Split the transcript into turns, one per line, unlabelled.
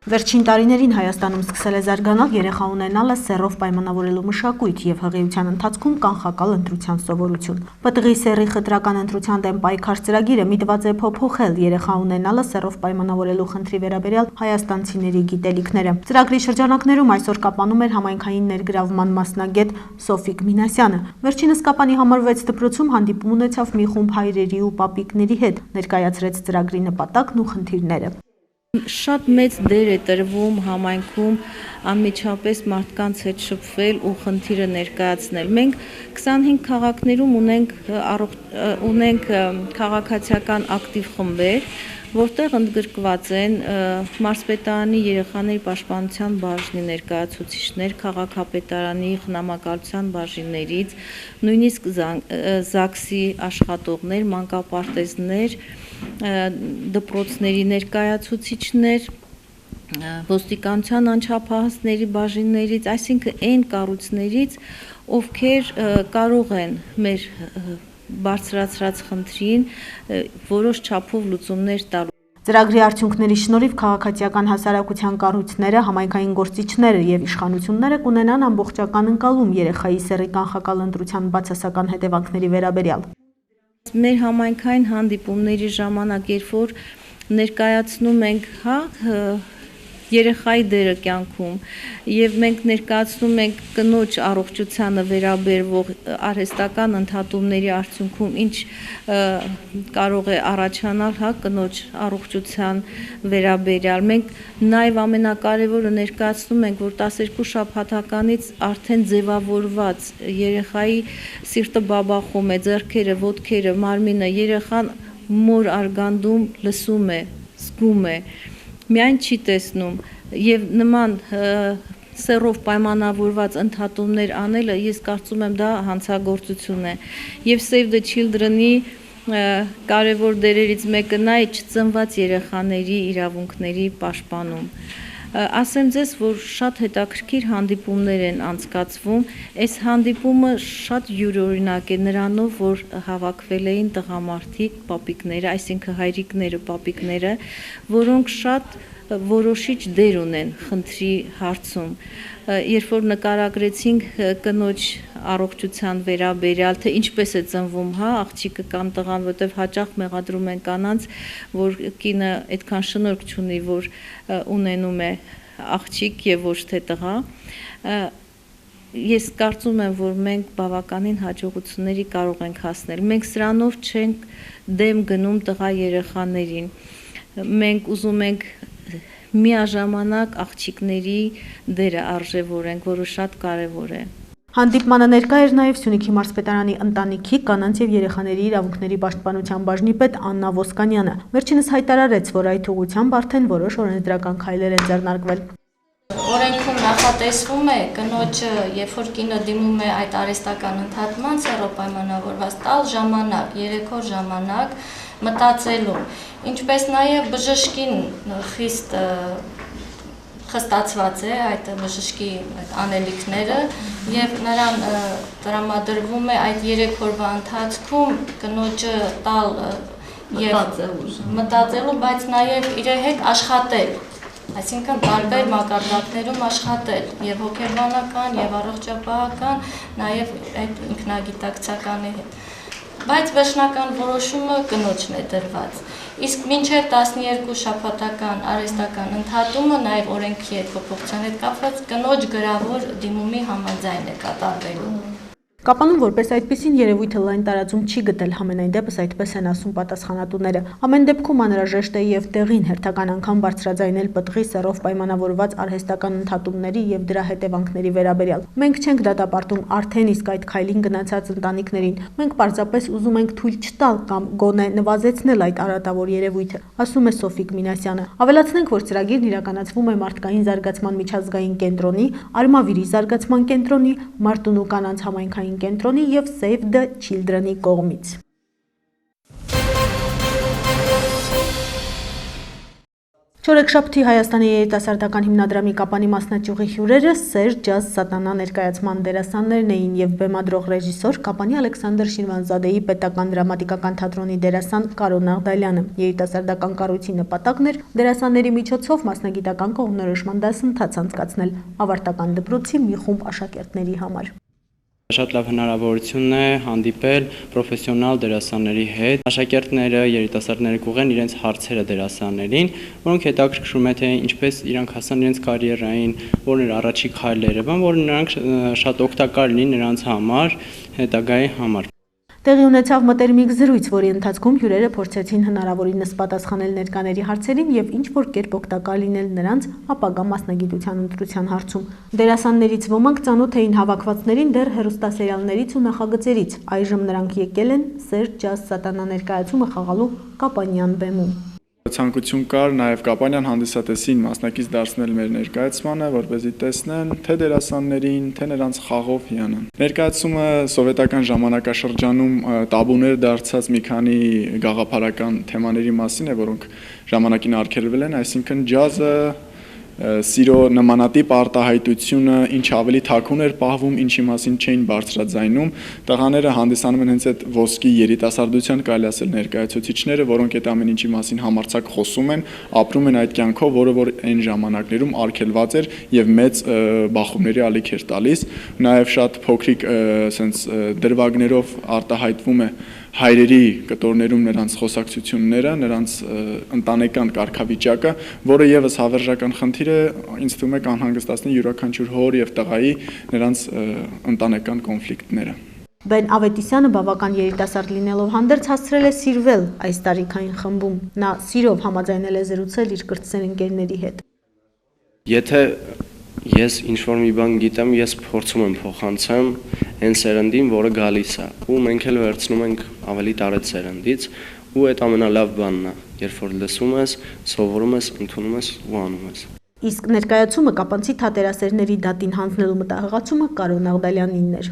Վերջին տարիներին Հայաստանում սկսել է զարգանալ երեխա ունենալը սեռով պայմանավորելու մշակույթ և հղիության ընթացքում կանխակալ ընտրության սովորություն։ ՊՏՂ-ի սեռի խտրական ընտրության դեմ պայքար ծրագիրը միտված է փոփոխել երեխա ունենալը սեռով պայմանավորելու խնդրի վերաբերյալ հայաստանցիների գիտելիքները։ Ծրագրի շրջանակներում այսօր կապանում էր համայնքային ներգրավման մասնագետ Սոֆիկ Մինասյանը։ Վերջինս Կապանի համար 6 դպրոցում հանդիպում ունեցավ մի խումբ հայրերի ու պապիկների հետ, ներկայացրեց ծրագրի նպատակն ու խնդիրները։
Շատ մեծ դեր է տրվում համայնքում անմիջապես մարդկանց հետ շփվել ու խնդիրը ներկայացնել։ Մենք 25 քաղաքներում ունենք քաղաքացիական ակտիվ խմբեր, որտեղ ընդգրկված են մարզպետարանի երեխաների պաշտպանության բաժնի ներկայացուցիչներ, քաղաքապետարանի խնամակալության բաժիններից, նույնիսկ ԶԱԳՍ-ի աշխատողներ, մանկապարտեզներ, դպրոցների ներկայացուցիչներ, ոստիկանության անչափահասների բաժիններից, այսինքն այն կառույցներից, ովքեր կարող են մեր բարձրացրած խնդրին որոշ չափով լուծումներ տալ։
Ծրագրի արդյունքների շնորհիվ քաղաքացիական հասարակության կառույցները, համայնքային գործիչները և իշխանությունները կունենան ամբողջական ընկալում երեխայի սեռի կանխակալ ընտրության բացասական հետևանքների վերաբերյալ։
Մեր համայնքային հանդիպումների ժամանակ, երբ որ ներկայացնում ենք երեխայի դերը կյանքում եւ մենք ներկայացնում ենք կնոջ առողջությանը վերաբերող արհեստական ընդհատումների արդյունքում ինչ կարող է առաջանալ կնոջ առողջության վերաբերյալ, մենք նաեւ ամենակարևորը ներկայացնում ենք, որ 12 շաբաթականից արդեն ձևավորված երեխայի սիրտը բաբախում է, ձեռքերը, ոտքերը, մարմինը, երեխան մոր արգանդում լսում է, զգում է, միայն չի տեսնում եւ նման սեռով պայմանավորված ընդհատումներ անելը, ես կարծում եմ դա հանցագործություն է եւ Save the Children-ի կարևոր դերերից մեկը նա է չծնված երեխաների իրավունքների պաշտպանում։ Ասեմ ձեզ, որ շատ հետաքրքիր հանդիպումներ են անցկացվում, այս հանդիպումը շատ յուրօրինակ է նրանով, որ հավաքվել էին տղամարդիկ, պապիկները, այսինքն հայրիկները, պապիկները, որոնք շատ որոշիչ դեր ունեն խնդրի հարցում, երբ որ նկարագրեցինք կնոջ առողջության վերաբերյալ, թե ինչպես է ծնվում աղջիկը կամ տղան, որտեղ հաճախ մեղադրում են կանանց, որ կինը այդքան շնորհք չունի, որ ունենում է աղջիկ եւ ոչ թե տղա, ես կարծում եմ, որ մենք բավականին հաջողությունների կարող ենք հասնել։ Մենք սրանով չենք դեմ գնում տղա երեխաներին, մենք ուզում ենք միաժամանակ աղջիկների դերը արժևորենք, որը շատ կարևոր է։
Հանդիպմանը ներկա էր նաև Սյունիքի մարզպետարանի ընտանիքի, կանանց և երեխաների իրավունքների պաշտպանության բաժնի պետ Աննա Ոսկանյանը։ Վերջինս հայտարարեց, որ այդ ուղղությամբ արդեն որոշ օրենսդրական քայլեր են ձեռնարկվել։
Օրենքում նախատեսվում է կնոջը, երբ որ կինը դիմում է այդ արհեստական ընդհատման սեռով պայմանավորված, տալ ժամանակ, 3 օր ժամանակ մտածելու, ինչպես նաև բժշկին խիստ խստացված է այդ բժշկի անելիքները եւ նրան տրամադրվում է այդ 3 օրվա ընթացքում կնոջը տալ եւ մտածելու, բայց նաև իր հետ աշխատել, այսինքն տարբեր մակարդակներում աշխատել եւ հոգեբանական եւ առողջապահական, նաեւ այդ ինքնագիտակցականի հետ, բայց վերջնական որոշումը կնոջն է դրված, իսկ մինչև 12 շաբաթական արհեստական ընդհատումը նաեւ օրենքի հետ փոփոխության հետ կապված կնոջ գրավոր դիմումի համաձայն է կատարվելու։
Կապանում որպես այդպիսին երևույթը լայն տարածում չի գտել, համենայն դեպս այդպես են ասում պատասխանատուները։ Ամեն դեպքում անհրաժեշտ է եւ տեղին հերթական անգամ բարձրաձայնել ՊՏՂ-ի սեռով պայմանավորված արհեստական ընդհատումների եւ դրա հետևանքների վերաբերյալ։ Մենք չենք դատապարտում արդեն իսկ այդ քայլին գնացած ընտանիքներին։ Մենք պարզապես ուզում ենք թույլ չտալ կամ գոնե նվազեցնել այդ արատավոր երևույթը, ասում է Սոֆիկ Մինասյանը։ Ավելացնենք, որ ծրագիրն իրականացվում է Մարդկային զարգացման միջազգային կենտրոնի, Արմավիրի զարգացման կենտրոնի, Մարտունու կանանց համայնքային կենտրոնի և Save the Children-ի կողմից։ Չորեքշաբթի Հայաստանի երիտասարդական հիմնադրամի Կապանի մասնաճյուղի հյուրերը Սեր ջազ սատանա ներկայացման դերասաններն էին եւ բեմադրող ռեժիսոր Կապանի Ալեքսանդր Շիրվանզադեի պետական դրամատիկական թատրոնի դերասան Կարոն Աղդալյանը։ Երիտասարդական կառույցի նպատակն էր դերասանների միջոցով մասնագիտական կողմնորոշման դասընթաց անցկացնել ավարտական դպրոցի մի խումբ աշակերտների համար։
Շատ լավ հնարավորություն է հանդիպել պրոֆեսիոնալ դերասանների հետ։ Աշակերտները, երիտասարդները կուղեն իրենց հարցերը դերասաններին, որոնք հետաքրքրում է թե ինչպես իրանք հասան իրենց կարիերային, որն էր առաջի քայլերը, որ նրանք շատ օգտակար լինի նրանց համար, հետագայի համար։
Տեղի ունեցավ մտերմիկ զրույց, որի ընթացքում հյուրերը փորձեցին հնարավորինս պատասխանել ներկաների հարցերին եւ ինչ-որ կերպ օգտակար լինել նրանց ապագա մասնագիտության ընտրության հարցում։ Դերասաններից ոմանք ծանոթ էին հավաքվածներին դեռ հեռուստասերիալներից ու նախագծերից։ Այժմ նրանք եկել են Սեր ջազ սատանա ներկայացումը խաղալու Կապանյան բեմում։
Ցանկություն կար նաև Կապանյան հանդիսատեսին մասնակից դարձնել մեր ներկայացմանը, որպեսզի տեսնեն թե դերասաններին, թե նրանց խաղով հիանան։ Ներկայացումը սովետական ժամանակաշրջանում տաբուներ դարձած մի քանի գաղափարական թեմաների մասին է, որոնք ժամանակին արգելվել են, այսինքն ջազը սիրո նմանատիպ արտահայտությունը ինչ ավելի թաքուն էր պահվում, ինչի մասին չէին բարձրաձայնում, տղաները հանդիսանում են հենց այդ ոսկի երիտասարդության կարելի ասել ներկայացուցիչները, որոնք այդ ամեն ինչի մասին համարձակ խոսում են, ապրում են այդ կյանքով, որը որ այն ժամանակներում արգելված էր եւ մեծ բախումների ալիք էր տալիս, նաեւ շատ փոքրիկ սենց դրվագներով արտահայտվում է հայրերի կտորներում նրանց խոսակցությունները, նրանց ընտանեկան կարգավիճակը, որը եւս հավերժական խնդիր է, ինձ թվում է կանհանգստացնի յուրաքանչյուր հոր եւ տղայի նրանց ընտանեկան կոնֆլիկտները։
Բեն Ավետիսյանը բավական երիտասարդ լինելով հանդերձ հասցրել է սիրվել այս տարիքային խմբում։ Նա սիրով համաձայնել է զրուցել իր կրտսեր ընկերների հետ։
Եթե ես ինչ-որ մի բան գիտեմ, ես փորձում եմ փոխանցեմ այն սերնդին, որը գալիս է, ու մենք էլ վերցնում ենք ավելի տարեց սերնդից, ու այդ ամենալավ բանն է, երբ որ լսում ես, սովորում ես, ընդունում ես ու անում ես։
Իսկ ներկայացումը կապանցի թատերասերների դատին հանձնելու մտահղացումը Կարոն Աղդալյանինն էր։